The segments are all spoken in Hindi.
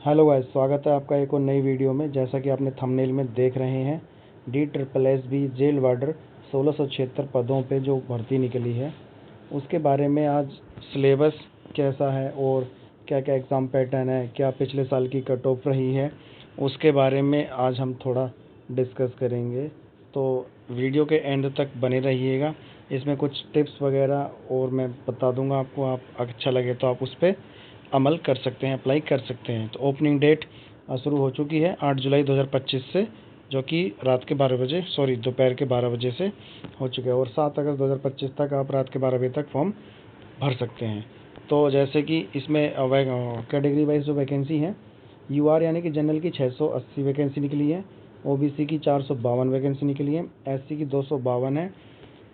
हेलो गाइस, स्वागत है आपका एक और नई वीडियो में। जैसा कि आपने थंबनेल में देख रहे हैं, DSSB जेल वार्डर 1676 पदों पे जो भर्ती निकली है उसके बारे में आज सिलेबस कैसा है और क्या क्या एग्ज़ाम पैटर्न है, क्या पिछले साल की कट ऑफ रही है, उसके बारे में आज हम थोड़ा डिस्कस करेंगे। तो वीडियो के एंड तक बने रहिएगा। इसमें कुछ टिप्स वगैरह और मैं बता दूंगा आपको, आप अच्छा लगे तो आप उस पर अमल कर सकते हैं, अप्लाई कर सकते हैं। तो ओपनिंग डेट शुरू हो चुकी है 8 जुलाई 2025 से, जो कि दोपहर के 12 बजे से हो चुका है, और 7 अगस्त 2025 तक आप रात के 12 बजे तक फॉर्म भर सकते हैं। तो जैसे कि इसमें कैटेगरी वाइज जो वैकेंसी है, UR यानी कि जनरल की 680 वैकेंसी निकली है, OBC की 452 वैकेंसी निकली है, SC की 252 है,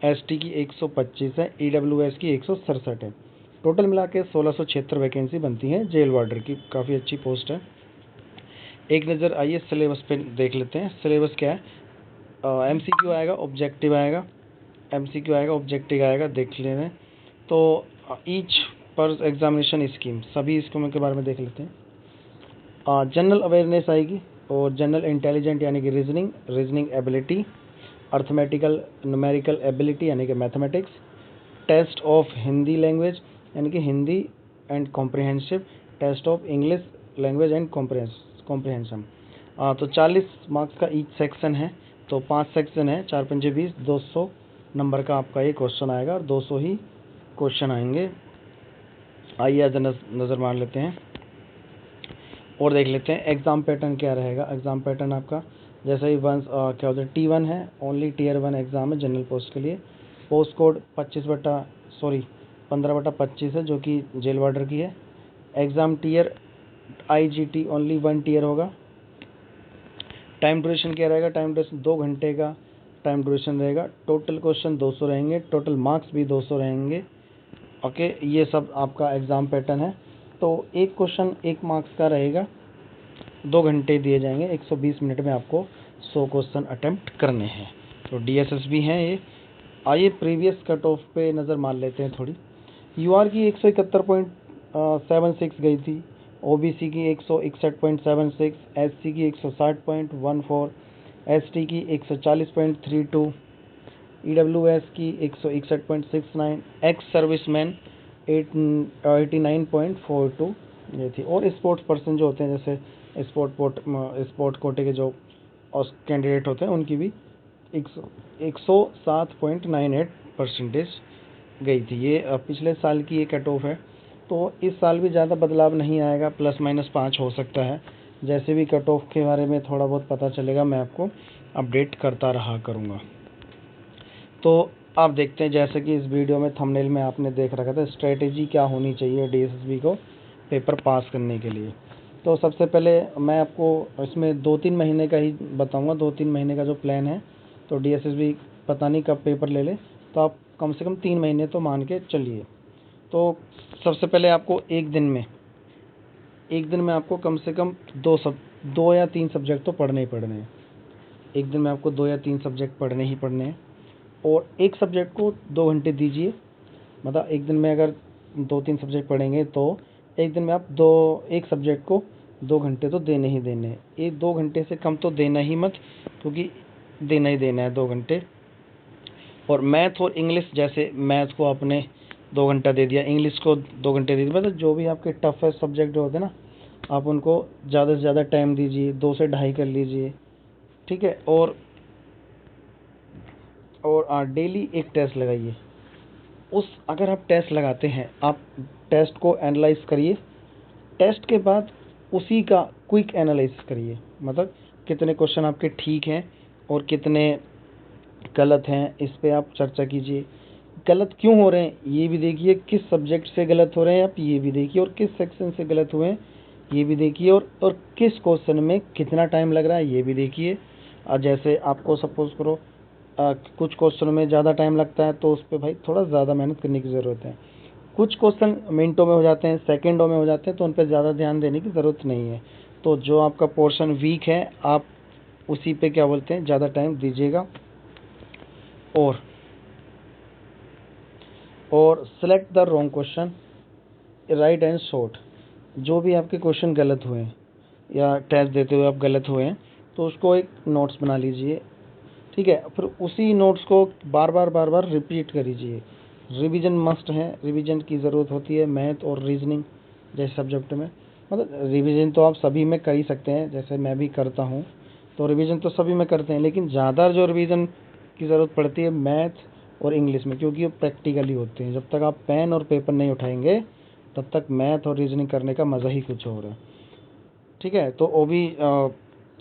ST की 125 है, EWS की 167 है। टोटल मिला के 1676 वैकेंसी बनती हैं जेल वार्डर की। काफ़ी अच्छी पोस्ट है। एक नज़र आइए सिलेबस पे देख लेते हैं। सिलेबस क्या है? MCQ आएगा, ऑब्जेक्टिव आएगा, MCQ आएगा, ऑब्जेक्टिव आएगा, देख ले रहे हैं। तो ईच पर एग्जामिनेशन स्कीम, सभी स्कीमों के बारे में देख लेते हैं। जनरल अवेयरनेस आएगी, और जनरल इंटेलिजेंट यानी कि reasoning ability, arithmetical numerical ability यानी कि mathematics, test of Hindi language यानी कि Hindi and comprehensive, test of English language and comprehension. तो 40 मार्क्स का ईच सेक्शन है। तो 5 सेक्शन है, 4 पंजे 20, 200 नंबर का आपका ये क्वेश्चन आएगा, और 200 ही क्वेश्चन आएंगे। आइए आज नज़र मार लेते हैं और देख लेते हैं एग्ज़ाम पैटर्न क्या रहेगा। एग्ज़ाम पैटर्न आपका जैसे ही क्या होता है, T1 है, ओनली Tier 1 एग्ज़ाम है जनरल पोस्ट के लिए। पोस्ट कोड 15/25 है, जो कि जेल वार्डर की है। Exam tier IGT only 1 tier होगा। टाइम ड्यूरेशन क्या रहेगा? टाइम ड्यूरेशन 2 घंटे का टाइम ड्यूरेशन रहेगा। टोटल क्वेश्चन 200 रहेंगे, टोटल मार्क्स भी 200 रहेंगे। ओके, ये सब आपका एग्ज़ाम पैटर्न है। तो एक क्वेश्चन 1 मार्क्स का रहेगा, 2 घंटे दिए जाएंगे, 120 मिनट में आपको 100 क्वेश्चन अटेम्प्ट करने हैं। तो DSSB हैं ये। आइए प्रीवियस कट ऑफ पे नज़र मार लेते हैं थोड़ी। UR की 171.76 गई थी, OBC की 161.76, SC की 160.14, ST की 140.32, EWS की 161.69, एक्स सर्विसमैन 89.42 ये थी। और स्पोर्ट्स पर्सन जो होते हैं, जैसे स्पोर्ट कोटे के जो कैंडिडेट होते हैं, उनकी भी 107.98% गई थी। ये पिछले साल की ये कट ऑफ है। तो इस साल भी ज़्यादा बदलाव नहीं आएगा, ±5 हो सकता है। जैसे भी कट ऑफ के बारे में थोड़ा बहुत पता चलेगा, मैं आपको अपडेट करता रहा करूँगा। तो आप देखते हैं, जैसे कि इस वीडियो में थंबनेल में आपने देख रखा था, स्ट्रेटेजी क्या होनी चाहिए DSSB को पेपर पास करने के लिए। तो सबसे पहले मैं आपको इसमें 2-3 महीने का ही बताऊंगा, 2-3 महीने का जो प्लान है। तो DSSB पता नहीं कब पेपर ले ले, तो आप कम से कम 3 महीने तो मान के चलिए। तो सबसे पहले आपको एक दिन में आपको कम से कम 2 या 3 सब्जेक्ट तो पढ़ने ही पढ़ने हैं। एक दिन में आपको 2 या 3 सब्जेक्ट पढ़ने ही पढ़ने हैं, और एक सब्जेक्ट को 2 घंटे दीजिए। मतलब एक दिन में अगर 2-3 सब्जेक्ट पढ़ेंगे, तो एक दिन में आप एक सब्जेक्ट को 2 घंटे तो देने ही देने हैं। एक 2 घंटे से कम तो देना ही मत, क्योंकि देना ही देना है 2 घंटे। और मैथ और इंग्लिश, जैसे मैथ को आपने 2 घंटा दे दिया, इंग्लिश को 2 घंटे दे दिया, मतलब जो भी आपके टफेस्ट सब्जेक्ट जो होते हैं ना, आप उनको ज़्यादा से ज़्यादा टाइम दीजिए, 2 से ढाई कर लीजिए, ठीक है। और डेली एक टेस्ट लगाइए। अगर आप टेस्ट लगाते हैं, आप टेस्ट को एनालाइज करिए, टेस्ट के बाद उसी का क्विक एनालिसिस करिए। मतलब कितने क्वेश्चन आपके ठीक हैं और कितने गलत हैं, इस पे आप चर्चा कीजिए। गलत क्यों हो रहे हैं ये भी देखिए, किस सब्जेक्ट से गलत हो रहे हैं आप ये भी देखिए, और किस सेक्शन से गलत हुए हैं ये भी देखिए, और किस क्वेश्चन में कितना टाइम लग रहा है ये भी देखिए। जैसे आपको सपोज करो कुछ क्वेश्चन में ज़्यादा टाइम लगता है, तो उस पर भाई थोड़ा ज़्यादा मेहनत करने की ज़रूरत है। कुछ क्वेश्चन मिनटों में हो जाते हैं, सेकंडों में हो जाते हैं, तो उन पर ज़्यादा ध्यान देने की ज़रूरत नहीं है। तो जो आपका पोर्शन वीक है, आप उसी पे क्या बोलते हैं, ज़्यादा टाइम दीजिएगा। और select the wrong question, right and short. जो भी आपके क्वेश्चन गलत हुए हैं, या टेस्ट देते हुए आप गलत हुए हैं तो उसको एक नोट्स बना लीजिए, ठीक है। फिर उसी नोट्स को बार बार रिपीट करिए। रिवीजन मस्ट है, रिवीजन की ज़रूरत होती है मैथ और रीजनिंग जैसे सब्जेक्ट में। मतलब रिवीजन तो आप सभी में कर ही सकते हैं, जैसे मैं भी करता हूँ, तो रिवीजन तो सभी में करते हैं, लेकिन ज़्यादा जो रिवीजन की ज़रूरत पड़ती है मैथ और इंग्लिश में, क्योंकि वो प्रैक्टिकली होते हैं। जब तक आप पेन और पेपर नहीं उठाएंगे तब तक मैथ और रीजनिंग करने का मज़ा ही कुछ और है, ठीक है। तो वो भी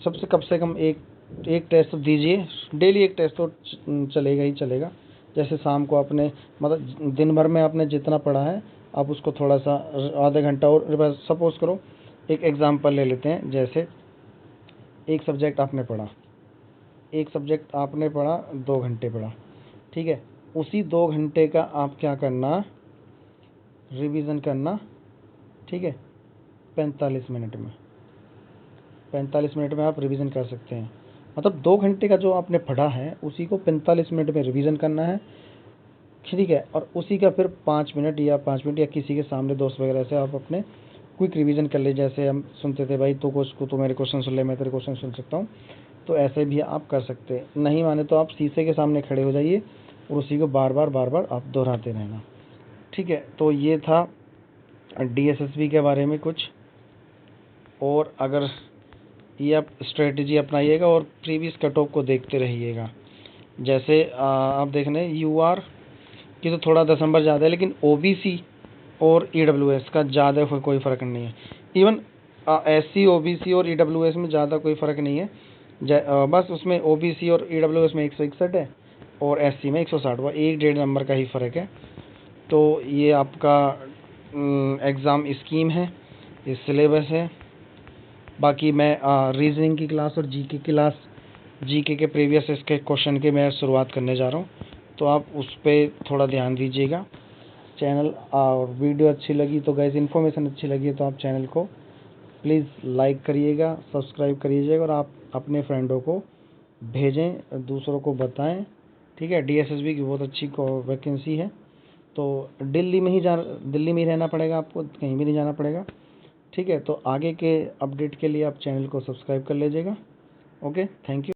सबसे कम से कम एक टेस्ट तो दीजिए, डेली एक टेस्ट तो चलेगा ही चलेगा। जैसे शाम को आपने मतलब दिन भर में आपने जितना पढ़ा है आप उसको थोड़ा सा आधा घंटा और, सपोज करो एक एग्जांपल ले लेते हैं। जैसे एक सब्जेक्ट आपने पढ़ा 2 घंटे पढ़ा, ठीक है। उसी 2 घंटे का आप क्या करना, रिवीजन करना, ठीक है। 45 मिनट में 45 मिनट में आप रिवीजन कर सकते हैं। मतलब 2 घंटे का जो आपने पढ़ा है उसी को 45 मिनट में रिवीजन करना है, ठीक है। और उसी का फिर 5 मिनट या 5 मिनट या किसी के सामने दोस्त वगैरह से आप अपने क्विक रिवीजन कर ले। जैसे हम सुनते थे भाई तो मेरे क्वेश्चन सुन ले, मैं तेरे क्वेश्चन सुन सकता हूँ, तो ऐसे भी आप कर सकते हैं। नहीं माने तो आप शीशे के सामने खड़े हो जाइए और उसी को बार बार आप दोहराते रहना, ठीक है। तो ये था DSSB के बारे में कुछ। और अगर ये आप स्ट्रेटजी अपनाइएगा और प्रीवियस कट ऑफ को देखते रहिएगा। जैसे आप देख रहे हैं UR की तो थोड़ा 10 नंबर ज़्यादा है, लेकिन OBC और EWS का ज़्यादा कोई फ़र्क नहीं है। इवन SC OBC और EWS में ज़्यादा कोई फ़र्क नहीं है। बस उसमें OBC और EWS में 161 है और SC में 160, वह 1-1.5 नंबर का ही फ़र्क है। तो ये आपका एग्ज़ाम स्कीम है, ये सिलेबस है। बाकी मैं रीजनिंग की क्लास और जीके के प्रीवियस इसके क्वेश्चन के मैं शुरुआत करने जा रहा हूँ, तो आप उस पर थोड़ा ध्यान दीजिएगा। चैनल और वीडियो अच्छी लगी तो गाइस, इन्फॉर्मेशन अच्छी लगी तो आप चैनल को प्लीज़ लाइक करिएगा, सब्सक्राइब करिएगा और आप अपने फ्रेंडों को भेजें, दूसरों को बताएं, ठीक है। DSSB की बहुत अच्छी वैकेंसी है। तो दिल्ली में ही रहना पड़ेगा आपको, कहीं भी नहीं जाना पड़ेगा, ठीक है। तो आगे के अपडेट के लिए आप चैनल को सब्सक्राइब कर लीजिएगा। Okay, thank you.